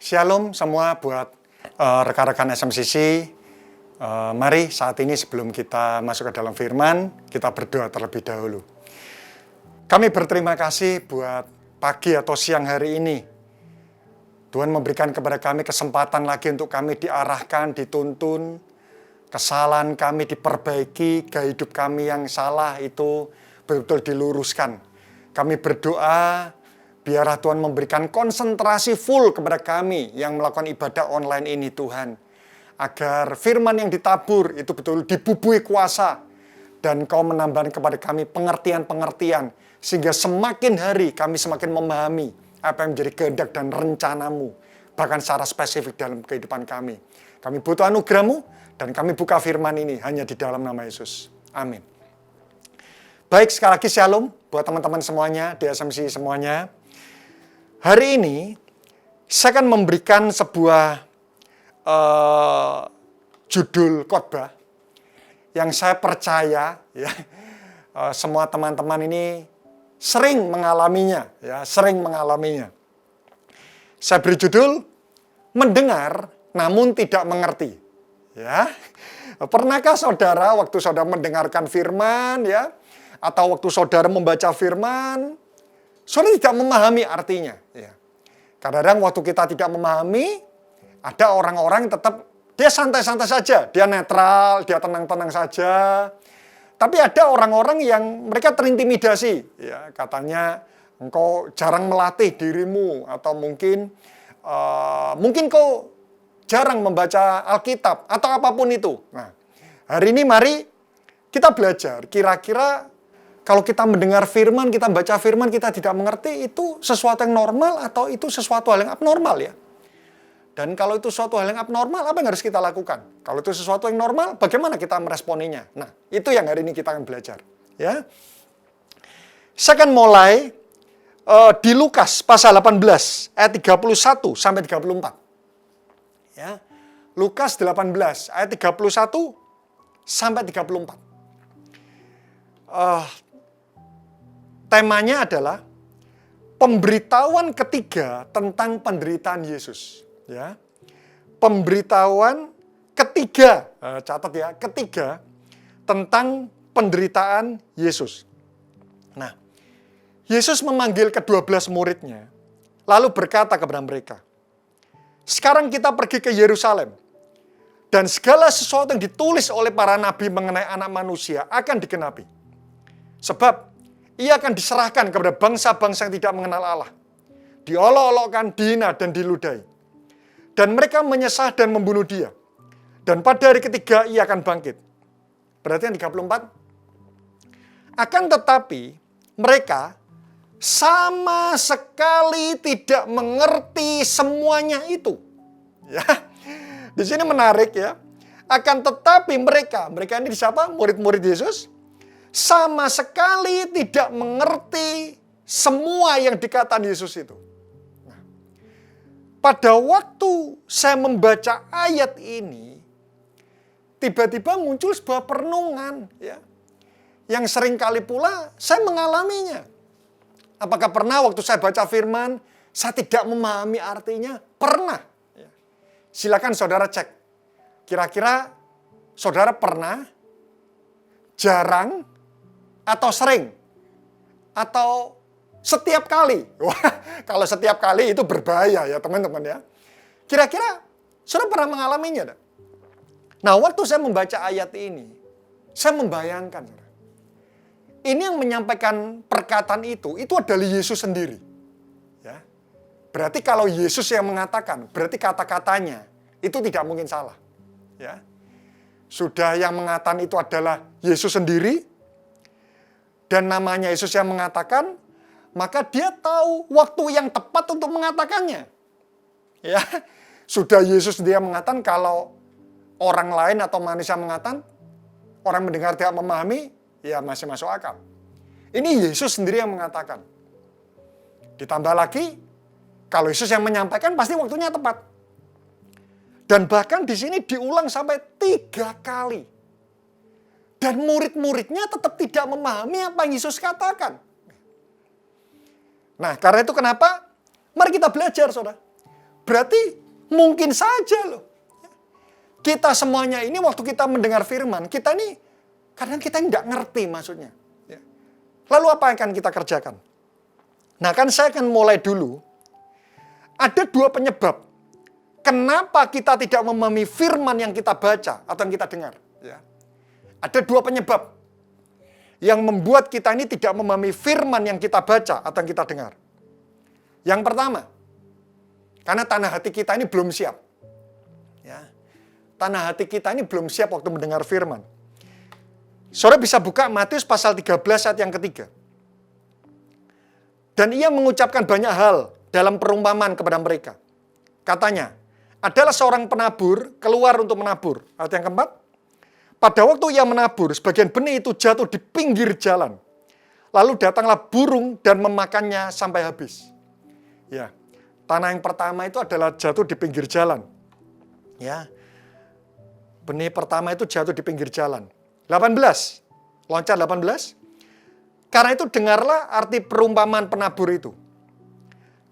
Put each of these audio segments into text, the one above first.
Shalom semua buat rekan-rekan SMCC. Mari saat ini sebelum kita masuk ke dalam firman, kita berdoa terlebih dahulu. Kami berterima kasih buat pagi atau siang hari ini. Tuhan memberikan kepada kami kesempatan lagi untuk kami diarahkan, dituntun, kesalahan kami diperbaiki, gaya hidup kami yang salah itu betul-betul diluruskan. Kami berdoa, biarlah Tuhan memberikan konsentrasi full kepada kami yang melakukan ibadah online ini Tuhan. Agar firman yang ditabur itu betul dibubui kuasa. Dan Kau menambahkan kepada kami pengertian-pengertian. Sehingga semakin hari kami semakin memahami apa yang menjadi kehendak dan rencana-Mu. Bahkan secara spesifik dalam kehidupan kami. Kami butuh anugerah-Mu dan kami buka firman ini hanya di dalam nama Yesus. Amin. Baik, sekali lagi shalom buat teman-teman semuanya, di SMC semuanya. Hari ini, saya akan memberikan sebuah judul khotbah yang saya percaya ya semua teman-teman ini sering mengalaminya. Saya beri judul, mendengar namun tidak mengerti. Ya, pernahkah saudara waktu saudara mendengarkan firman ya, atau waktu saudara membaca firman, saudara tidak memahami artinya. Ya. Kadang-kadang waktu kita tidak memahami, ada orang-orang tetap, dia santai-santai saja, dia netral, dia tenang-tenang saja. Tapi ada orang-orang yang mereka terintimidasi. Ya, katanya, engkau jarang melatih dirimu, atau mungkin kau jarang membaca Alkitab, atau apapun itu. Nah, hari ini mari kita belajar, kira-kira kalau kita mendengar firman, kita baca firman, kita tidak mengerti, itu sesuatu yang normal atau itu sesuatu hal yang abnormal ya? Dan kalau itu sesuatu hal yang abnormal, apa yang harus kita lakukan? Kalau itu sesuatu yang normal, bagaimana kita meresponinya? Nah, itu yang hari ini kita akan belajar. Ya. Saya akan mulai di Lukas pasal 18, ayat 31 sampai 34. Ya. Lukas 18, ayat 31 sampai 34. Temanya adalah pemberitahuan ketiga tentang penderitaan Yesus. Ya, pemberitahuan ketiga, catat ya, ketiga tentang penderitaan Yesus. Nah, Yesus memanggil ke-12 muridnya, lalu berkata kepada mereka, sekarang kita pergi ke Yerusalem, dan segala sesuatu yang ditulis oleh para nabi mengenai anak manusia akan digenapi. Sebab ia akan diserahkan kepada bangsa-bangsa yang tidak mengenal Allah. Diolok-olokkan, dihina, dan diludahi. Dan mereka menyesah dan membunuh dia. Dan pada hari ketiga ia akan bangkit. Berarti yang 34. Akan tetapi mereka sama sekali tidak mengerti semuanya itu. Ya. Di sini menarik ya. Akan tetapi mereka ini siapa? Murid-murid Yesus. Sama sekali tidak mengerti semua yang dikatakan Yesus itu. Pada waktu saya membaca ayat ini, tiba-tiba muncul sebuah perenungan, ya, yang sering kali pula saya mengalaminya. Apakah pernah waktu saya baca firman, saya tidak memahami artinya? Pernah. Ya. Silakan saudara cek. Kira-kira saudara pernah, jarang, atau sering? Atau setiap kali? Wah, kalau setiap kali itu berbahaya ya teman-teman ya. Kira-kira saudara pernah mengalaminya? Nah, waktu saya membaca ayat ini, saya membayangkan. Ini yang menyampaikan perkataan itu adalah Yesus sendiri. Ya. Berarti kalau Yesus yang mengatakan, berarti kata-katanya itu tidak mungkin salah. Ya. Sudah yang mengatakan itu adalah Yesus sendiri, dan namanya Yesus yang mengatakan, maka dia tahu waktu yang tepat untuk mengatakannya. Ya, sudah Yesus dia mengatakan kalau orang lain atau manusia mengatakan, orang mendengar tidak memahami, ya masih masuk akal. Ini Yesus sendiri yang mengatakan. Ditambah lagi, kalau Yesus yang menyampaikan pasti waktunya tepat. Dan bahkan di sini diulang sampai 3 kali. Dan murid-muridnya tetap tidak memahami apa yang Yesus katakan. Nah, karena itu kenapa? Mari kita belajar, saudara. Berarti mungkin saja loh. Kita semuanya ini waktu kita mendengar firman, kita ini kadang kita nggak ngerti maksudnya. Lalu apa yang akan kita kerjakan? Nah kan saya akan mulai dulu. Ada dua penyebab. Kenapa kita tidak memahami firman yang kita baca atau yang kita dengar. Ada dua penyebab yang membuat kita ini tidak memahami firman yang kita baca atau yang kita dengar. Yang pertama, karena tanah hati kita ini belum siap. Tanah hati kita ini belum siap waktu mendengar firman. Saudara bisa buka Matius pasal 13 ayat yang ketiga. Dan ia mengucapkan banyak hal dalam perumpamaan kepada mereka. Katanya, adalah seorang penabur keluar untuk menabur. Ayat yang keempat, pada waktu ia menabur, sebagian benih itu jatuh di pinggir jalan. Lalu datanglah burung dan memakannya sampai habis. Ya, tanah yang pertama itu adalah jatuh di pinggir jalan. Ya, benih pertama itu jatuh di pinggir jalan. 18, loncat 18. Karena itu dengarlah arti perumpamaan penabur itu.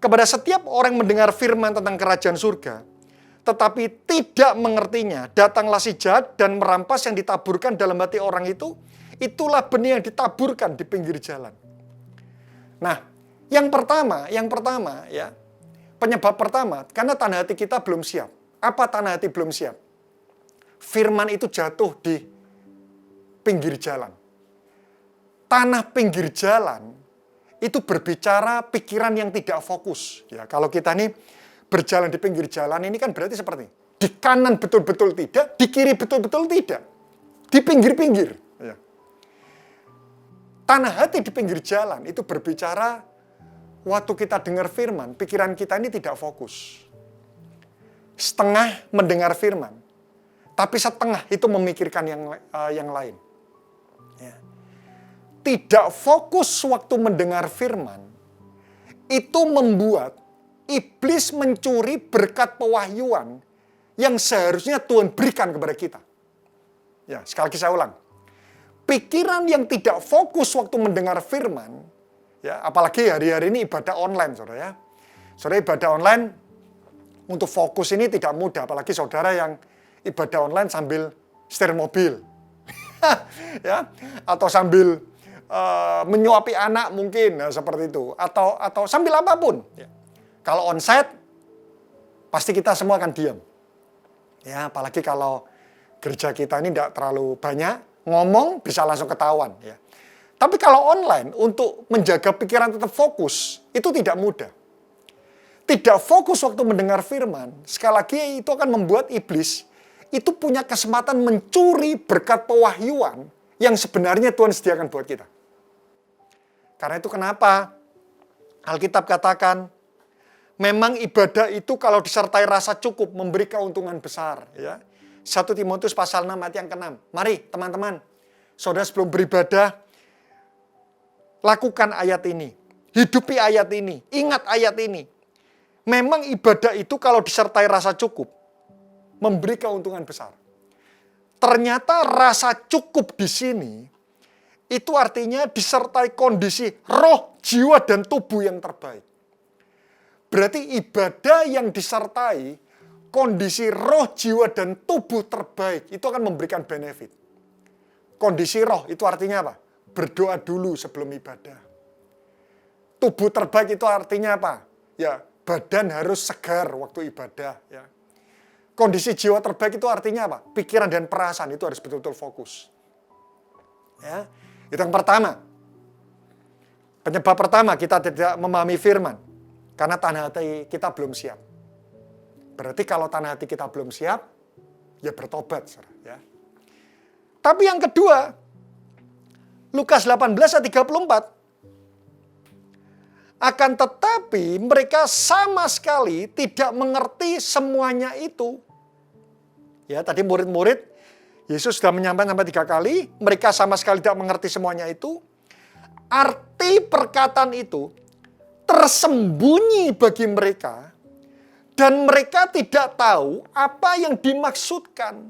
Kepada setiap orang mendengar firman tentang kerajaan surga, tetapi tidak mengertinya, datanglah si jahat dan merampas yang ditaburkan dalam hati orang itu, itulah benih yang ditaburkan di pinggir jalan. Nah, yang pertama ya, penyebab pertama, karena tanah hati kita belum siap. Apa tanah hati belum siap? Firman itu jatuh di pinggir jalan. Tanah pinggir jalan itu berbicara pikiran yang tidak fokus. Ya, kalau kita nih berjalan di pinggir jalan ini kan berarti seperti di kanan betul-betul tidak, di kiri betul-betul tidak, di pinggir-pinggir. Ya. Tanah hati di pinggir jalan itu berbicara waktu kita dengar firman, pikiran kita ini tidak fokus. Setengah mendengar firman, tapi setengah itu memikirkan yang lain. Ya. Tidak fokus waktu mendengar firman, itu membuat iblis mencuri berkat pewahyuan yang seharusnya Tuhan berikan kepada kita. Ya, sekali lagi saya ulang. Pikiran yang tidak fokus waktu mendengar firman, ya, apalagi hari-hari ini ibadah online, saudara ya. Saudara, ibadah online untuk fokus ini tidak mudah, apalagi saudara yang ibadah online sambil setir mobil. Ya, atau sambil menyuapi anak mungkin, nah, seperti itu, atau sambil apapun. Ya. Kalau onsite, pasti kita semua akan diam. Ya, apalagi kalau gereja kita ini tidak terlalu banyak, ngomong bisa langsung ketahuan. Ya. Tapi kalau online, untuk menjaga pikiran tetap fokus, itu tidak mudah. Tidak fokus waktu mendengar firman, sekali lagi itu akan membuat iblis itu punya kesempatan mencuri berkat pewahyuan yang sebenarnya Tuhan sediakan buat kita. Karena itu kenapa Alkitab katakan, memang ibadah itu kalau disertai rasa cukup memberi keuntungan besar. Ya. 1 Timotius pasal 6 ayat yang ke-6. Mari teman-teman, saudara sebelum beribadah, lakukan ayat ini. Hidupi ayat ini. Ingat ayat ini. Memang ibadah itu kalau disertai rasa cukup, memberi keuntungan besar. Ternyata rasa cukup di sini, itu artinya disertai kondisi roh, jiwa, dan tubuh yang terbaik. Berarti ibadah yang disertai kondisi roh, jiwa, dan tubuh terbaik, itu akan memberikan benefit. Kondisi roh itu artinya apa? Berdoa dulu sebelum ibadah. Tubuh terbaik itu artinya apa? Ya, badan harus segar waktu ibadah. Ya. Kondisi jiwa terbaik itu artinya apa? Pikiran dan perasaan itu harus betul-betul fokus. Ya. Itu yang pertama. Penyebab pertama kita tidak memahami firman. Karena tanah hati kita belum siap. Berarti kalau tanah hati kita belum siap, ya bertobat. Ya. Tapi yang kedua, Lukas 18 ayat 34. Akan tetapi mereka sama sekali tidak mengerti semuanya itu. Ya, tadi murid-murid Yesus sudah menyampaikan sampai 3 kali, mereka sama sekali tidak mengerti semuanya itu. Arti perkataan itu tersembunyi bagi mereka dan mereka tidak tahu apa yang dimaksudkan.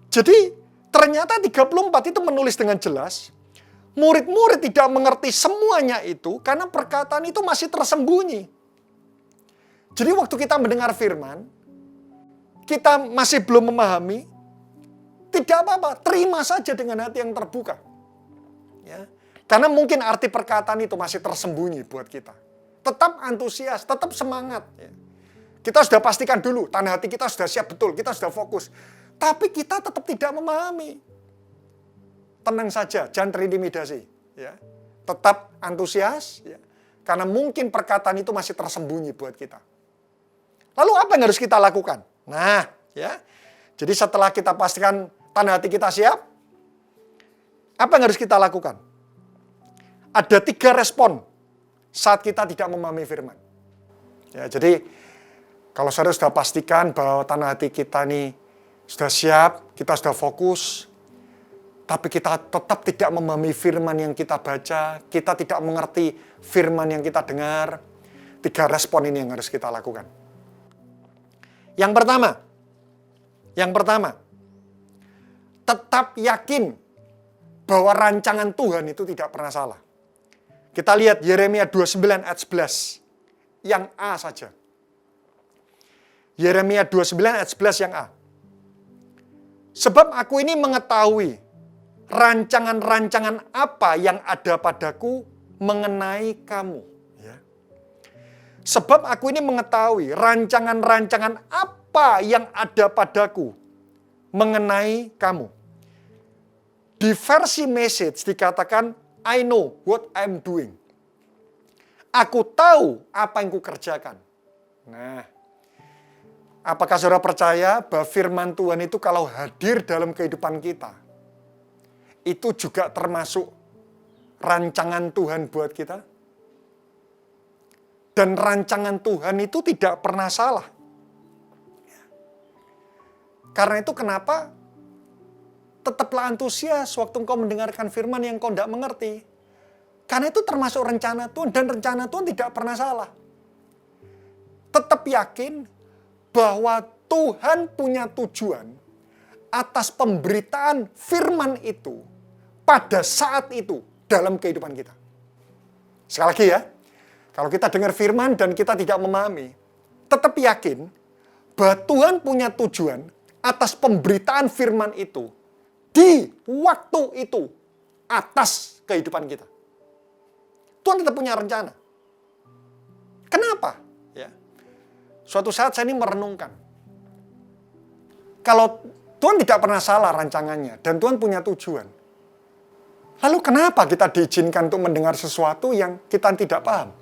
Jadi ternyata 34 itu menulis dengan jelas, murid-murid tidak mengerti semuanya itu karena perkataan itu masih tersembunyi. Jadi waktu kita mendengar firman, kita masih belum memahami, tidak apa-apa, terima saja dengan hati yang terbuka. Ya. Karena mungkin arti perkataan itu masih tersembunyi buat kita. Tetap antusias, tetap semangat. Ya. Kita sudah pastikan dulu, tanah hati kita sudah siap betul, kita sudah fokus. Tapi kita tetap tidak memahami. Tenang saja, jangan terintimidasi. Ya. Tetap antusias, ya. Karena mungkin perkataan itu masih tersembunyi buat kita. Lalu apa yang harus kita lakukan? Nah, ya. Jadi setelah kita pastikan tanah hati kita siap, apa yang harus kita lakukan? Ada 3 respon saat kita tidak memahami firman. Ya, jadi kalau saudara sudah pastikan bahwa tanah hati kita ini sudah siap, kita sudah fokus, tapi kita tetap tidak memahami firman yang kita baca, kita tidak mengerti firman yang kita dengar, 3 respon ini yang harus kita lakukan. Yang pertama, tetap yakin bahwa rancangan Tuhan itu tidak pernah salah. Kita lihat Yeremia 29 ayat 11, yang A saja. Yeremia 29 ayat 11 yang A. Sebab aku ini mengetahui rancangan-rancangan apa yang ada padaku mengenai kamu. Ya. Sebab aku ini mengetahui rancangan-rancangan apa yang ada padaku mengenai kamu. Di versi Message dikatakan, I know what I'm doing. Aku tahu apa yang kukerjakan. Nah, apakah saudara percaya bahwa firman Tuhan itu kalau hadir dalam kehidupan kita, itu juga termasuk rancangan Tuhan buat kita? Dan rancangan Tuhan itu tidak pernah salah. Karena itu kenapa tetaplah antusias waktu engkau mendengarkan firman yang kau tidak mengerti. Karena itu termasuk rencana Tuhan, dan rencana Tuhan tidak pernah salah. Tetap yakin bahwa Tuhan punya tujuan atas pemberitaan firman itu pada saat itu dalam kehidupan kita. Sekali lagi ya, kalau kita dengar firman dan kita tidak memahami, tetap yakin bahwa Tuhan punya tujuan atas pemberitaan firman itu di waktu itu atas kehidupan kita. Tuhan tetap punya rencana. Kenapa? Ya. Suatu saat saya ini merenungkan. Kalau Tuhan tidak pernah salah rancangannya dan Tuhan punya tujuan, lalu kenapa kita diizinkan untuk mendengar sesuatu yang kita tidak paham?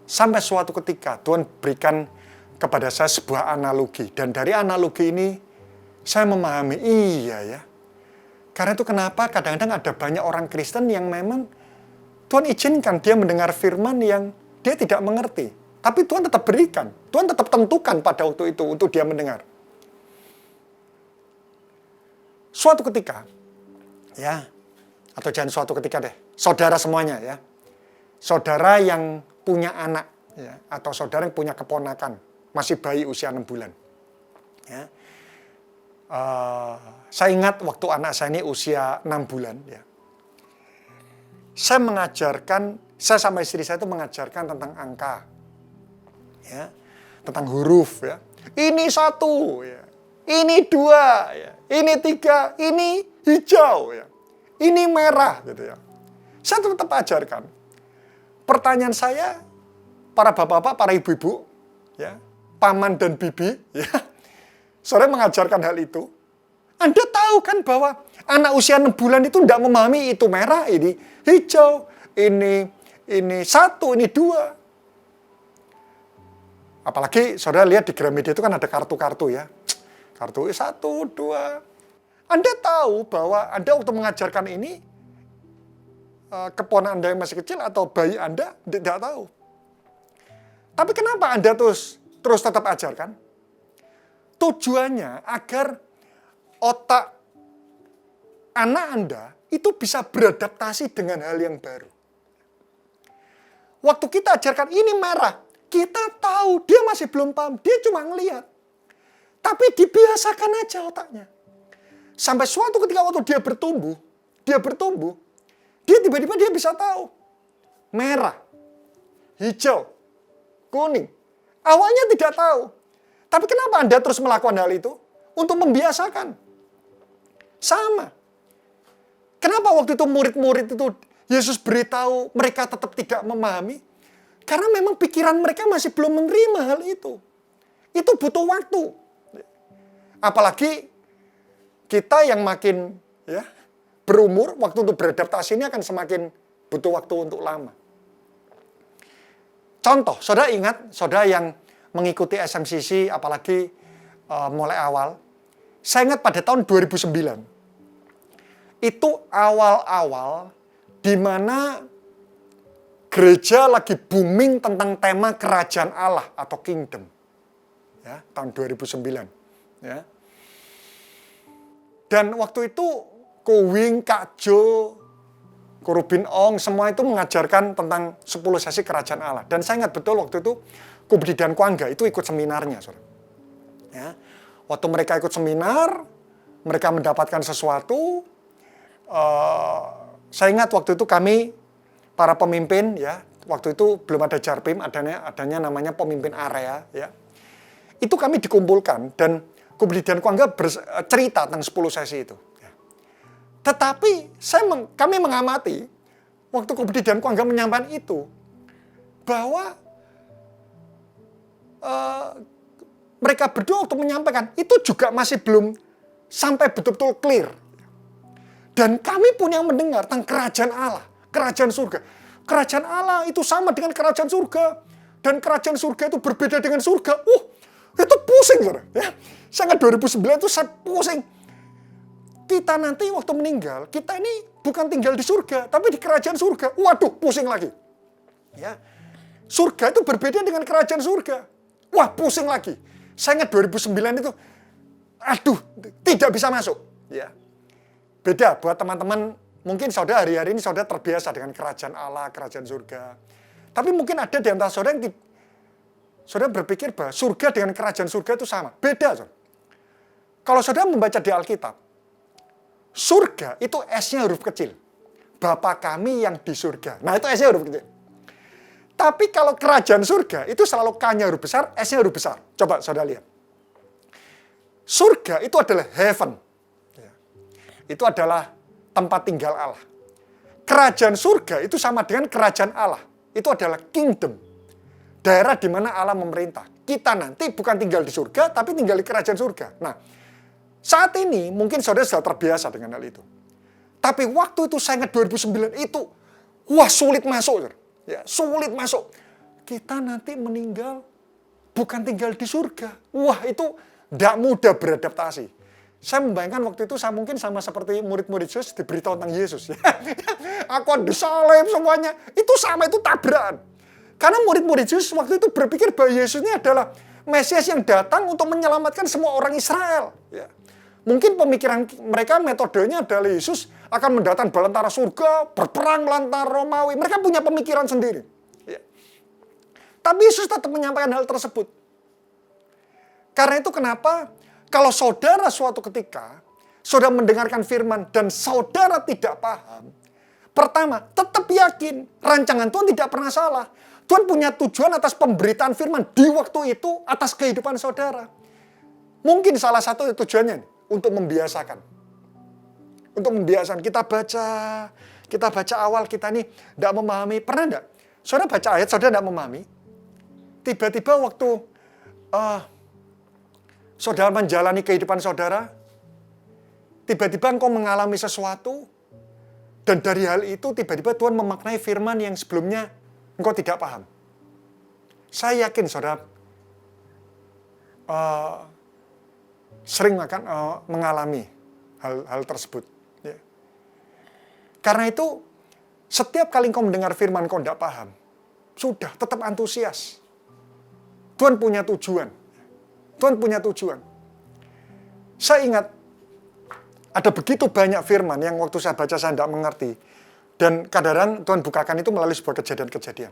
Sampai suatu ketika Tuhan berikan kepada saya sebuah analogi. Dan dari analogi ini saya memahami, iya ya. Karena itu kenapa kadang-kadang ada banyak orang Kristen yang memang Tuhan izinkan dia mendengar firman yang dia tidak mengerti. Tapi Tuhan tetap berikan. Tuhan tetap tentukan pada waktu itu untuk dia mendengar. Suatu ketika, ya, atau jangan suatu ketika deh, saudara semuanya ya. Saudara yang punya anak, ya, atau saudara yang punya keponakan, masih bayi usia 6 bulan. Ya. Saya ingat waktu anak saya ini usia 6 bulan, ya. Saya sama istri saya itu mengajarkan tentang angka, ya, tentang huruf, ya. Ini 1, ya. Ini 2, ya. Ini 3, ini hijau, ya. Ini merah, gitu ya. Saya tetap ajarkan. Pertanyaan saya, para bapak-bapak, para ibu-ibu, ya, paman dan bibi, ya, saudara mengajarkan hal itu. Anda tahu kan bahwa anak usia 6 bulan itu tidak memahami itu merah, ini hijau, ini 1, ini 2. Apalagi saudara lihat di Gramedia itu kan ada kartu-kartu ya. Kartu 1, 2. Anda tahu bahwa Anda waktu mengajarkan ini, keponakan Anda yang masih kecil atau bayi Anda tidak tahu. Tapi kenapa Anda terus tetap ajarkan? Tujuannya agar otak anak Anda itu bisa beradaptasi dengan hal yang baru. Waktu kita ajarkan ini merah, kita tahu dia masih belum paham, dia cuma ngelihat. Tapi dibiasakan aja otaknya. Sampai suatu ketika waktu dia bertumbuh, dia tiba-tiba dia bisa tahu. Merah, hijau, kuning. Awalnya tidak tahu. Tapi kenapa Anda terus melakukan hal itu? Untuk membiasakan. Sama. Kenapa waktu itu murid-murid itu Yesus beritahu mereka tetap tidak memahami? Karena memang pikiran mereka masih belum menerima hal itu. Itu butuh waktu. Apalagi kita yang makin berumur, waktu untuk beradaptasi ini akan semakin butuh waktu untuk lama. Contoh, saudara ingat, saudara yang mengikuti SMCC, apalagi mulai awal, saya ingat pada tahun 2009, itu awal-awal di mana gereja lagi booming tentang tema kerajaan Allah atau kingdom. Ya, tahun 2009. Ya. Dan waktu itu Ko Wing, Kak Jo, Ko Rubin Ong, semua itu mengajarkan tentang 10 sesi kerajaan Allah. Dan saya ingat betul waktu itu Ko Budi dan Ko Angga itu ikut seminarnya. Saudara. Ya. Waktu mereka ikut seminar, mereka mendapatkan sesuatu. Saya ingat waktu itu kami, para pemimpin, ya, waktu itu belum ada Jarpim, adanya namanya pemimpin area. Ya. Itu kami dikumpulkan, dan Ko Budi dan Ko Angga bercerita tentang 10 sesi itu. Tetapi kami mengamati, waktu Ko Budi dan Ko Angga menyampaikan itu, bahwa mereka berdua waktu menyampaikan, itu juga masih belum sampai betul-betul clear. Dan kami pun yang mendengar tentang kerajaan Allah, kerajaan surga. Kerajaan Allah itu sama dengan kerajaan surga. Dan kerajaan surga itu berbeda dengan surga. Itu pusing, saudara. Ya. Sangat 2009 itu saya pusing. Kita nanti waktu meninggal, kita ini bukan tinggal di surga, tapi di kerajaan surga. Waduh, pusing lagi. Ya. Surga itu berbeda dengan kerajaan surga. Wah, pusing lagi. Saya ingat 2009 itu, aduh, tidak bisa masuk. Ya. Beda buat teman-teman, mungkin saudara hari-hari ini saudara terbiasa dengan kerajaan Allah, kerajaan surga. Tapi mungkin ada di antara saudara yang saudara berpikir bahwa surga dengan kerajaan surga itu sama. Beda, saudara. Kalau saudara membaca di Alkitab, surga itu S-nya huruf kecil. Bapa kami yang di surga. Nah, itu S-nya huruf kecil. Tapi kalau kerajaan surga, itu selalu K-nya huruf besar, S-nya huruf besar. Coba saudara lihat. Surga itu adalah heaven. Itu adalah tempat tinggal Allah. Kerajaan surga itu sama dengan kerajaan Allah. Itu adalah kingdom. Daerah di mana Allah memerintah. Kita nanti bukan tinggal di surga, tapi tinggal di kerajaan surga. Nah, saat ini mungkin saudara sudah terbiasa dengan hal itu. Tapi waktu itu saya ingat 2009 itu, wah sulit masuk. Ya, sulit masuk. Kita nanti meninggal bukan tinggal di surga. Wah itu tidak mudah beradaptasi. Saya membayangkan waktu itu saya mungkin sama seperti murid-murid Yesus diberitahu tentang Yesus. Aku disalib semuanya. Itu sama, itu tabrakan. Karena murid-murid Yesus waktu itu berpikir bahwa Yesus ini adalah Mesias yang datang untuk menyelamatkan semua orang Israel. Ya. Mungkin pemikiran mereka, metodenya adalah Yesus akan mendatang balantara surga, berperang melawan Romawi. Mereka punya pemikiran sendiri. Ya. Tapi Yesus tetap menyampaikan hal tersebut. Karena itu kenapa kalau saudara suatu ketika saudara mendengarkan firman dan saudara tidak paham, pertama, tetap yakin rancangan Tuhan tidak pernah salah. Tuhan punya tujuan atas pemberitaan firman di waktu itu atas kehidupan saudara. Mungkin salah satu tujuannya untuk membiasakan. Untuk membiasakan. Kita baca awal kita ini tidak memahami. Pernah tidak? Saudara baca ayat, saudara tidak memahami. Tiba-tiba waktu saudara menjalani kehidupan saudara, tiba-tiba engkau mengalami sesuatu, dan dari hal itu tiba-tiba Tuhan memaknai firman yang sebelumnya engkau tidak paham. Saya yakin saudara sering akan mengalami hal tersebut. Ya. Karena itu, setiap kali engkau mendengar firman engkau tidak paham, sudah tetap antusias. Tuhan punya tujuan. Tuhan punya tujuan. Saya ingat, ada begitu banyak firman yang waktu saya baca saya tidak mengerti. Dan kadang-kadang Tuhan bukakan itu melalui sebuah kejadian-kejadian.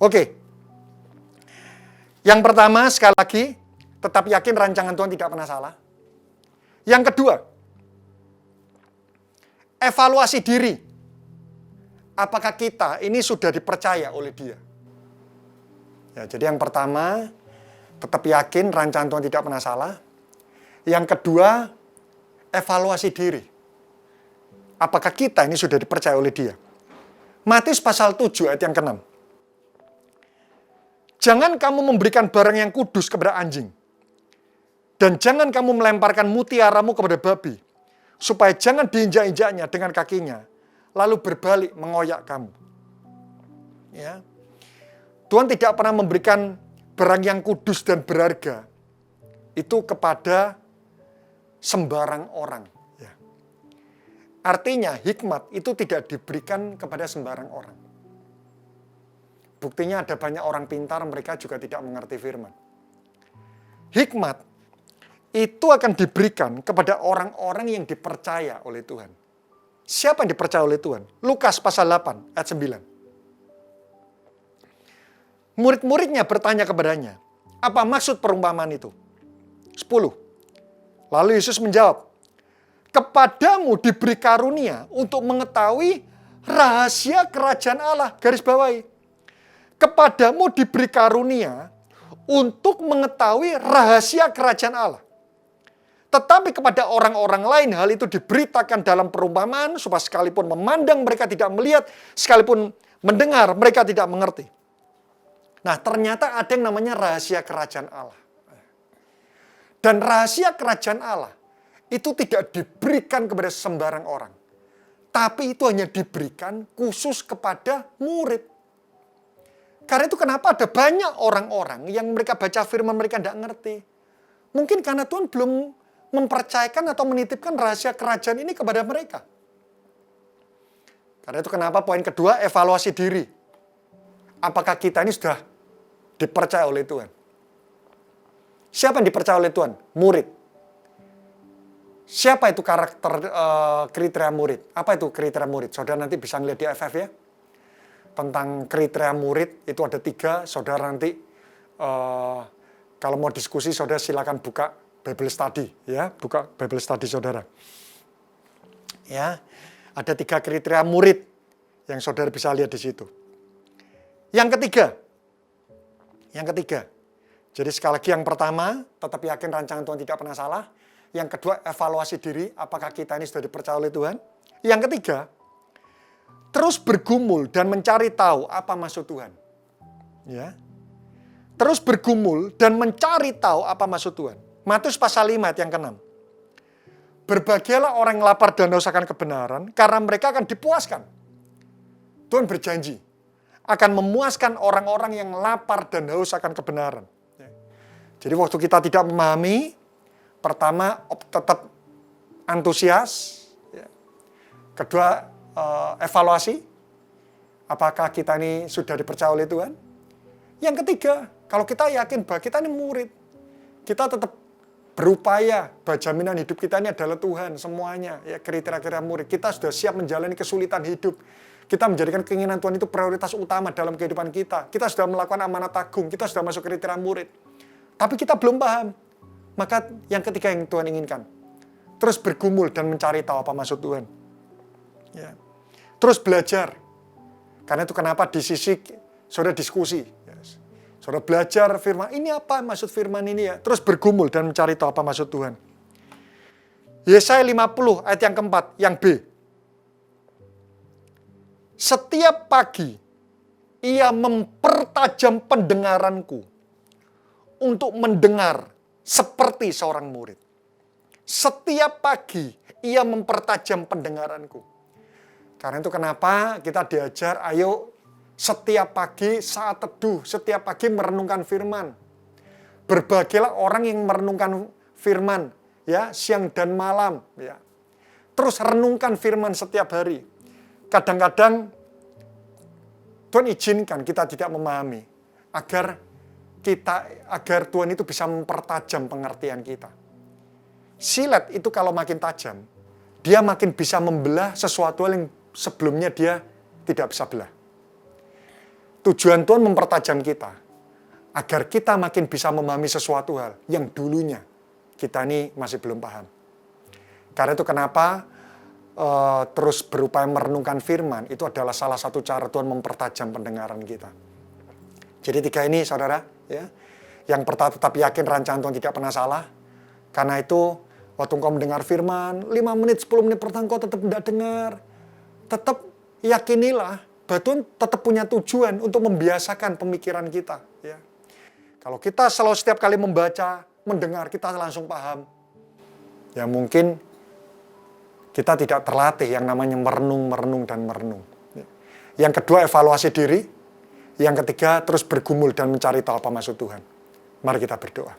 Oke. Yang pertama, sekali lagi, tetap yakin rancangan Tuhan tidak pernah salah. Yang kedua, evaluasi diri. Apakah kita ini sudah dipercaya oleh Dia? Ya, jadi yang pertama, tetap yakin rancangan Tuhan tidak pernah salah. Yang kedua, evaluasi diri. Apakah kita ini sudah dipercaya oleh Dia? Matius pasal 7 ayat yang ke-6. Jangan kamu memberikan barang yang kudus kepada anjing. Dan jangan kamu melemparkan mutiaramu kepada babi. Supaya jangan diinjak-injaknya dengan kakinya. Lalu berbalik mengoyak kamu. Ya. Tuhan tidak pernah memberikan barang yang kudus dan berharga itu kepada sembarang orang. Ya. Artinya hikmat itu tidak diberikan kepada sembarang orang. Buktinya ada banyak orang pintar, mereka juga tidak mengerti firman. Hikmat itu akan diberikan kepada orang-orang yang dipercaya oleh Tuhan. Siapa yang dipercaya oleh Tuhan? Lukas pasal 8 ayat 9. Murid-muridnya bertanya kepadanya, apa maksud perumpamaan itu? 10. Lalu Yesus menjawab, kepadamu diberi karunia untuk mengetahui rahasia kerajaan Allah. Garis bawahi. Kepadamu diberi karunia untuk mengetahui rahasia kerajaan Allah. Tetapi kepada orang-orang lain hal itu diberitakan dalam perumpamaan supaya sekalipun memandang mereka tidak melihat, sekalipun mendengar mereka tidak mengerti. Nah, ternyata ada yang namanya rahasia kerajaan Allah. Dan rahasia kerajaan Allah itu tidak diberikan kepada sembarang orang. Tapi itu hanya diberikan khusus kepada murid. Karena itu kenapa ada banyak orang-orang yang mereka baca firman mereka tidak ngerti. Mungkin karena Tuhan belum mempercayakan atau menitipkan rahasia kerajaan ini kepada mereka. Karena itu kenapa poin kedua, evaluasi diri. Apakah kita ini sudah dipercaya oleh Tuhan? Siapa yang dipercaya oleh Tuhan? Murid. Siapa itu karakter kriteria murid? Apa itu kriteria murid? Saudara nanti bisa ngeliat di FF ya. Tentang kriteria murid itu ada 3. Saudara nanti kalau mau diskusi saudara silakan buka Bible Study ya, buka Bible Study saudara. Ya, ada 3 kriteria murid yang saudara bisa lihat di situ. Yang ketiga, jadi sekali lagi yang pertama, tetap yakin rancangan Tuhan tidak pernah salah. Yang kedua, evaluasi diri, apakah kita ini sudah dipercaya oleh Tuhan. Yang ketiga, terus bergumul dan mencari tahu apa maksud Tuhan. Ya. Terus bergumul dan mencari tahu apa maksud Tuhan. Matius pasal 5 ayat yang ke-6. Berbahagialah orang yang lapar dan haus akan kebenaran, karena mereka akan dipuaskan. Tuhan berjanji akan memuaskan orang-orang yang lapar dan haus akan kebenaran. Jadi waktu kita tidak memahami, pertama tetap antusias, kedua evaluasi, apakah kita ini sudah dipercaya oleh Tuhan. Yang ketiga, kalau kita yakin bahwa kita ini murid, kita tetap berupaya bahwa jaminan hidup kita ini adalah Tuhan semuanya. Ya, kriteria-kriteria murid, kita sudah siap menjalani kesulitan hidup. Kita menjadikan keinginan Tuhan itu prioritas utama dalam kehidupan kita. Kita sudah melakukan amanat agung, kita sudah masuk kriteria murid. Tapi kita belum paham. Maka yang ketiga yang Tuhan inginkan, terus bergumul dan mencari tahu apa maksud Tuhan. Ya. Terus belajar. Karena itu kenapa di sisi saudara diskusi. Yes. Saudara belajar firman, ini apa maksud firman ini ya. Terus bergumul dan mencari tahu apa maksud Tuhan. Yesaya 50 ayat yang keempat, yang B. Setiap pagi, ia mempertajam pendengaranku untuk mendengar seperti seorang murid. Setiap pagi, ia mempertajam pendengaranku. Karena itu kenapa kita diajar, ayo setiap pagi saat teduh, setiap pagi merenungkan firman. Berbahagialah orang yang merenungkan firman, ya, siang dan malam, ya. Terus renungkan firman setiap hari. Kadang-kadang Tuhan izinkan kita tidak memahami agar Tuhan itu bisa mempertajam pengertian kita. Silet itu kalau makin tajam, dia makin bisa membelah sesuatu yang sebelumnya dia tidak bisa belah. Tujuan Tuhan mempertajam kita agar kita makin bisa memahami sesuatu hal yang dulunya kita ini masih belum paham. Karena itu kenapa terus berupaya merenungkan firman, itu adalah salah satu cara Tuhan mempertajam pendengaran kita. Jadi 3 ini saudara, ya. Yang pertama tetap yakin rancangan Tuhan tidak pernah salah. Karena itu waktu engkau mendengar firman, 5 menit, 10 menit pertama engkau tetap tidak dengar. Tetap yakinilah bahwa Tuhan tetap punya tujuan untuk membiasakan pemikiran kita. Ya. Kalau kita selalu setiap kali membaca, mendengar, kita langsung paham. Ya mungkin kita tidak terlatih yang namanya merenung, dan merenung. Ya. Yang kedua, evaluasi diri. Yang ketiga, terus bergumul dan mencari tahu apa maksud Tuhan. Mari kita berdoa.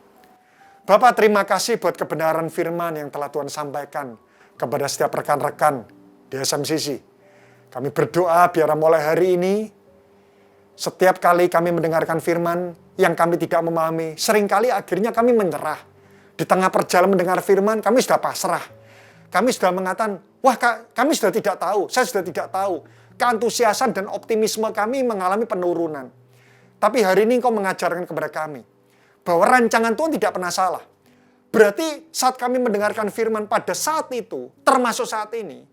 Bapak, terima kasih buat kebenaran firman yang telah Tuhan sampaikan kepada setiap rekan-rekan di SMCC. Kami berdoa biar mulai hari ini, setiap kali kami mendengarkan firman yang kami tidak memahami, seringkali akhirnya kami menyerah. Di tengah perjalanan mendengar firman, kami sudah pasrah. Kami sudah mengatakan, wah kami sudah tidak tahu, saya sudah tidak tahu. Keantusiasan dan optimisme kami mengalami penurunan. Tapi hari ini Engkau mengajarkan kepada kami bahwa rancangan Tuhan tidak pernah salah. Berarti saat kami mendengarkan firman pada saat itu, termasuk saat ini,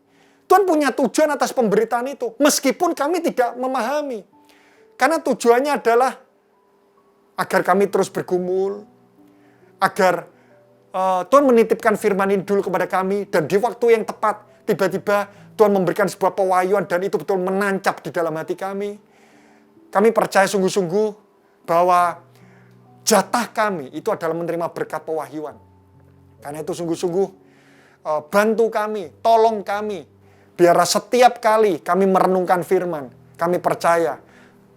Tuhan punya tujuan atas pemberitaan itu, meskipun kami tidak memahami. Karena tujuannya adalah agar kami terus bergumul, agar Tuhan menitipkan firman ini dulu kepada kami, dan di waktu yang tepat, tiba-tiba Tuhan memberikan sebuah pewahyuan dan itu betul menancap di dalam hati kami. Kami percaya sungguh-sungguh bahwa jatah kami itu adalah menerima berkat pewahyuan. Karena itu sungguh-sungguh bantu kami, tolong kami. Biar setiap kali kami merenungkan firman, kami percaya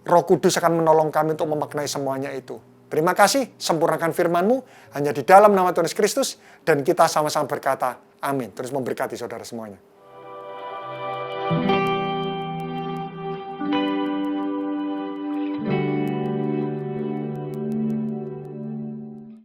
Roh Kudus akan menolong kami untuk memaknai semuanya itu. Terima kasih, sempurnakan firman-Mu hanya di dalam nama Tuhan Yesus Kristus, dan kita sama-sama berkata, amin. Terus memberkati saudara semuanya.